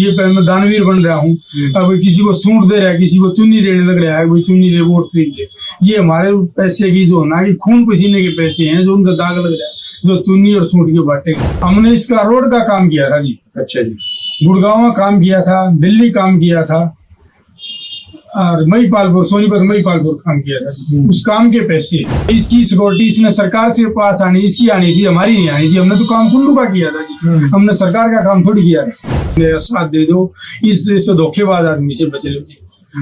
ये मैं दानवीर बन रहा हूँ। अब किसी को सूट दे रहा है, किसी को चुन्नी देने लग रहा है, भाई चुन्नी ले, वोट खरीद ले। ये हमारे पैसे की जो ना कि खून पसीने के पैसे हैं, जो उनका दाग लग रहा है, जो चुन्नी और सूट के बांटे। हमने इसका रोड का काम किया था जी। अच्छा जी। गुड़गांव में काम किया था, दिल्ली काम किया था, और महिपालपुर, सोनीपत महिपालपुर काम किया था। उस काम के पैसे, इसकी सिक्योरिटी इसने सरकार से पास आनी, इसकी आनी थी, हमारी नहीं आनी थी। हमने तो काम कुंडू का किया था जी, हमने सरकार का काम थोड़ी किया था। मेरा साथ दे दो, इस धोखेबाज आदमी से बच लो जी।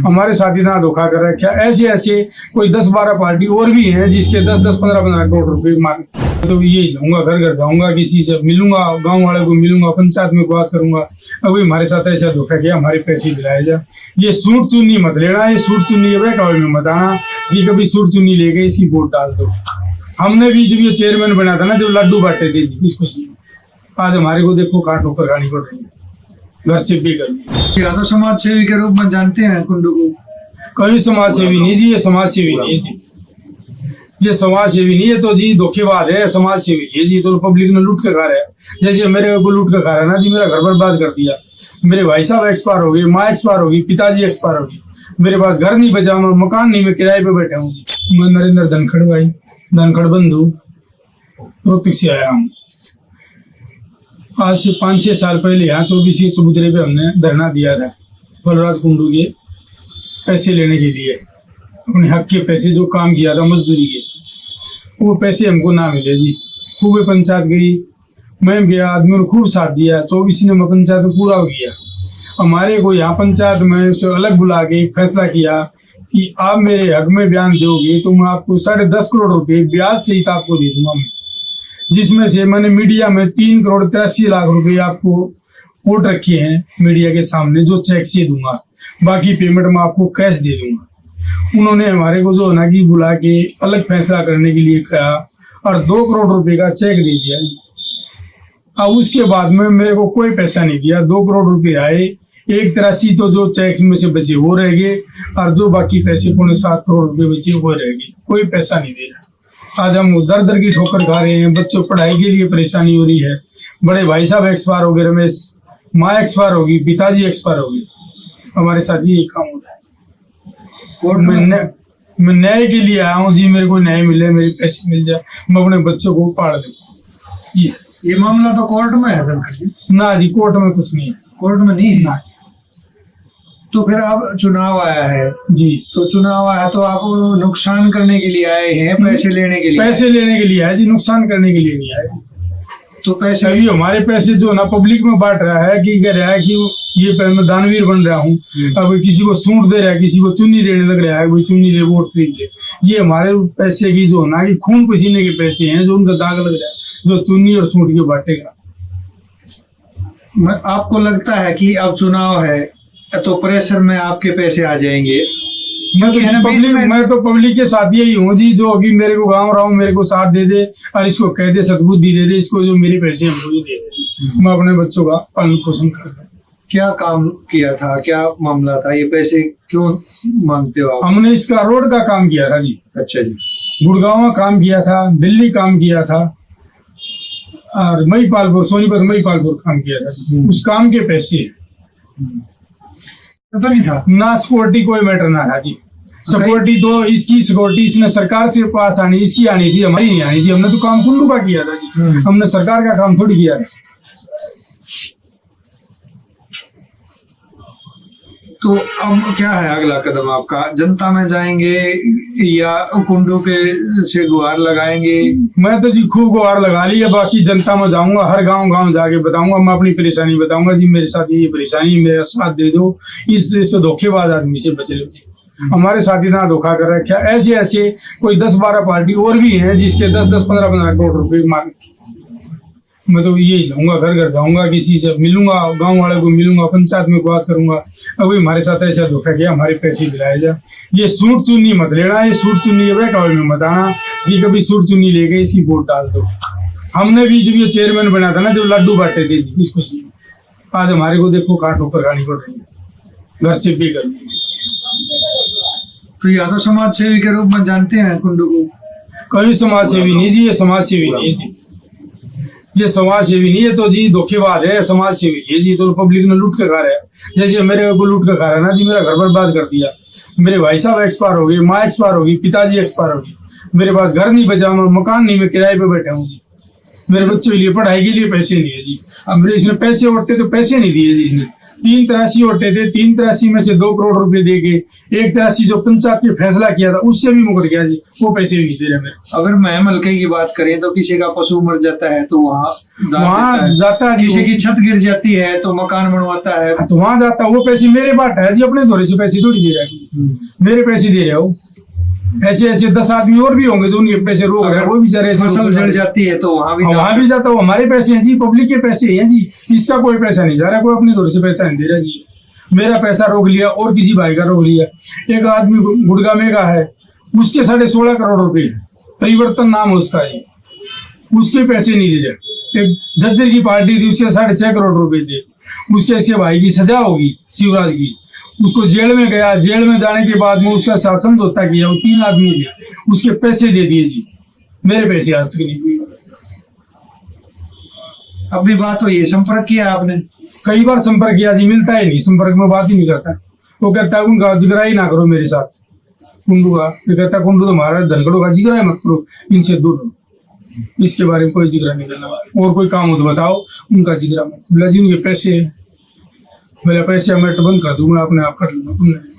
हमारे साथ इतना धोखा कर रखा। ऐसे ऐसे कोई 10-12 पार्टी और भी हैं जिसके 10-10, 15-15 करोड़ रुपए मांगे। तो ये जाऊंगा, घर घर जाऊंगा, किसी से मिलूंगा, गांव वाले को मिलूंगा, पंचायत में बात करूंगा। अभी हमारे साथ ऐसा धोखा किया, हमारे पैसे दिलाए जा। ये सूट चुन्नी मत लेना, ये सूट चुन्नी है में मत आना कि कभी सूट चुन्नी ले गए इसकी वोट डाल दो। हमने भी जब ये चेयरमैन बना था ना, जब लड्डू बांटे थे इसको, आज हमारे को देखो कहाँ ठोकर खानी पड़ रही है, घर से बेघर। यादव समाज सेवी के रूप में जानते हैं कुंडू को? कभी समाज सेवी नहीं जी, ये समाज सेवी नहीं है जी, ये समाज सेवी नहीं है तो जी धोखेबाज है, समाज सेवी नहीं है जी। तो पब्लिक ने लूट के खा रहा है, जैसे मेरे को लूट के खा रहा है ना जी। मेरा घर बर्बाद कर दिया, मेरे भाई साहब एक्सपायर हो गए, माँ एक्सपायर होगी, पिताजी एक्सपायर होगी, मेरे पास घर नहीं बचा, मैं मकान नहीं, मैं किराए पे बैठा हूँ। मैं नरेंद्र धनखड़ भाई, धनखड़ बंधु, रोहतक से आया हूँ। आज से 5-6 साल पहले यहाँ 24 चबूतरे पे हमने धरना दिया था, बलराज कुंडू के पैसे लेने के लिए, अपने हक के पैसे जो काम किया था मजदूरी के, वो पैसे हमको ना मिले जी। खूब पंचायत गई, मैं गया, आदमियों ने खूब साथ दिया। 24 ने पंचायत में पूरा किया। हमारे को यहाँ पंचायत में से अलग बुला के फैसला किया कि आप मेरे हक में बयान दोगे तो मैं आपको 10.5 करोड़ रुपए ब्याज सहित आपको दे दूंगा मैं, जिसमें से मैंने मीडिया में 3 करोड़ 83 लाख रुपए आपको वोट रखे हैं मीडिया के सामने, जो चेक से दूंगा, बाकी पेमेंट मैं आपको कैश दे दूंगा। उन्होंने हमारे को जो ना कि बुला के अलग फैसला करने के लिए कहा और 2 करोड़ रुपए का चेक दे दिया। अब उसके बाद में मेरे को कोई पैसा नहीं दिया। 2 करोड़ रुपए आए, 183 तो जो चेक में से बचे वो रह गए, और जो बाकी पैसे 7.25 करोड़ रुपए बचे वो रह गए। कोई पैसा नहीं दे रहा। आज हम दर दर की ठोकर खा रहे हैं, बच्चों पढ़ाई के लिए परेशानी हो रही है। बड़े भाई साहब एक्सपायर हो गए, रमेश, माँ एक्सपायर होगी, पिताजी एक्सपायर हो गए। हमारे साथ ये काम हो रहा है। मैं न्याय के लिए आया हूँ जी, मेरे को न्याय मिले, मेरे पैसे मिल जाए, मैं अपने बच्चों को पाल दूँ। ये मामला तो कोर्ट में है धनखड़ जी? ना जी, कोर्ट में कुछ नहीं है। कोर्ट में नहीं है ना। तो फिर अब चुनाव आया है जी, तो चुनाव आया तो आप नुकसान करने के लिए आए हैं, पैसे लेने के लिए? पैसे लेने के लिए आए जी, नुकसान करने के लिए नहीं आए। तो पैसे अभी हमारे पैसे जो ना पब्लिक में बांट रहा है कि कह रहा है कि ये मैं दानवीर बन रहा हूँ। अब किसी को सूट दे रहा है, किसी को चुन्नी देने लग रहा है, भाई चुन्नी ले, वोट खरीद ले। ये हमारे पैसे की जो ना कि खून पसीने के पैसे हैं, जो उनका दाग लग रहा है, जो चुन्नी और सूट के बांटेगा। आपको लगता है कि अब चुनाव है तो प्रेशर में आपके पैसे आ जाएंगे? मैं तो पब्लिक के साथ यही हूँ जी, जो अभी मेरे को गाँव रहा हूँ, मेरे को साथ दे दे और इसको कह दे, सद्बुद्धि दे दे, इसको जो मेरे पैसे हमको ही दे दे, मैं अपने बच्चों का पालन पोषण करता हूँ। क्या काम किया था, क्या मामला था, ये पैसे क्यों मांगते हो आप? हमने इसका रोड का काम किया था जी। अच्छा जी। गुड़गांव में काम किया था, दिल्ली काम किया था, और महिपालपुर, सोनीपत महिपालपुर काम किया था। उस काम के पैसे पता नहीं था ना, सिक्योरिटी कोई मैटर ना था जी। सिक्योरिटी तो इसकी सिक्योरिटी इसने सरकार से पास आनी, इसकी आनी थी, हमारी नहीं आनी थी। हमने तो काम कुंडू का किया था जी, हमने सरकार का काम थोड़ी किया था। तो अब क्या है अगला कदम आपका? जनता में जाएंगे या कुंडू के से गुहार लगाएंगे? मैं तो जी खूब गुहार लगा ली है, बाकी जनता में जाऊंगा, हर गांव जाके बताऊंगा, मैं अपनी परेशानी बताऊंगा जी, मेरे साथ ये परेशानी, मेरा साथ दे दो, इस धोखेबाज आदमी से बच लो जी। हमारे साथ इतना धोखा कर रखा। ऐसे ऐसे कोई 10-12 पार्टी और भी हैं जिसके 10-10, 15-15 करोड़ रुपए मांगे। मैं तो ये जाऊंगा, घर घर जाऊंगा, किसी से मिलूंगा, गांव वाले को मिलूंगा, पंचायत में बात करूंगा। अभी हमारे साथ ऐसा धोखा किया, हमारे पैसे दिलाए जा। ये सूट चुन्नी मत लेना, ये सूट चुन्नी में मत आना कि कभी सूट चुन्नी ले गए इसकी वोट डाल दो। हमने भी जब ये चेयरमैन बना था ना, जब लड्डू बांटे थे इसको, आज हमारे को देखो कहाँ ठोकर खानी पड़ रही है, घर से बेघर। तो यादव समाज सेवी के रूप में जानते हैं कुंडू को? कभी समाज सेवी नहीं जी, ये समाज सेवी नहीं थी। ये समाज सेवी नहीं है तो जी धोखेबाज है, समाज सेवी है जी, तो पब्लिक ने लूट के खा रहा है। जैसे मेरे को लूट के खा रहा है ना जी, मेरा घर बर्बाद कर दिया। मेरे भाई साहब एक्सपायर हो गए, माँ एक्सपायर होगी, पिताजी एक्सपायर हो गए, मेरे पास घर नहीं बचा, मैं मकान नहीं, मैं किराए पे बैठा हूँ जी। मेरे बच्चों के लिए पढ़ाई के लिए पैसे नहीं है जी। अब मेरे इसने पैसे ओटे तो पैसे नहीं दिए जी इसने। 383 ओटे थे, 383 में से 2 करोड़ रुपए दे के 183 जो पंचायत के फैसला किया था उससे भी मुकर गया जी, वो पैसे भी नहीं दे रहे मेरे। अगर महम हल्के की बात करें तो किसी का पशु मर जाता है तो वहाँ जाता है जी, किसी की छत गिर जाती है तो मकान बनवाता है। तो वहां जाता है, वो पैसे मेरे बाट है जी, अपने थोड़े से पैसे थोड़ी दे रहा है, मेरे पैसे दे रहे हो। ऐसे ऐसे 10 आदमी और भी होंगे जो उनके पैसे रोक रहे हैं, वो बेचारे ऐसे फसल जल जाती है तो वहां वहां भी जाता है, हमारे पैसे हैं जी, पब्लिक के पैसे हैं जी, इसका कोई पैसा नहीं जा रहा, कोई अपने थोड़े से पैसा नहीं दे रहा जी। मेरा पैसा रोक लिया और किसी भाई का रोक लिया। एक आदमी गुड़गांव में का है, उसके 16.5 करोड़ रुपए है, परिवर्तन नाम है उसका जी, उसके पैसे नहीं दे रहे। एक झज्जर की पार्टी थी, उसके 6.5 करोड़ रुपए थे, उसके इसके भाई की सजा होगी शिवराज की, उसको जेल में गया, जेल में जाने के बाद में उसका साथ समझौता किया, वो 3 आदमी थे, उसके पैसे दे दिए जी, मेरे पैसे आज तक नहीं दिए। अब भी बात हुई है, संपर्क किया आपने? कई बार संपर्क किया जी, मिलता ही नहीं, संपर्क में बात ही नहीं करता। वो कहता है उनका जिक्र ही ना करो मेरे साथ, कुंडू का। ये कहता है कुंडू तुम्हारा धनखड़ों का जिक्र मत करो, इनसे दूर रहो, इसके बारे में कोई जिक्र नहीं करना, और कोई काम हो तो बताओ, उनका जिक्र मत। बोला जी उनके पैसे, मेरे पैसे मैं बंद कर दूंगा, अपने आप कर लूंगा, तुमने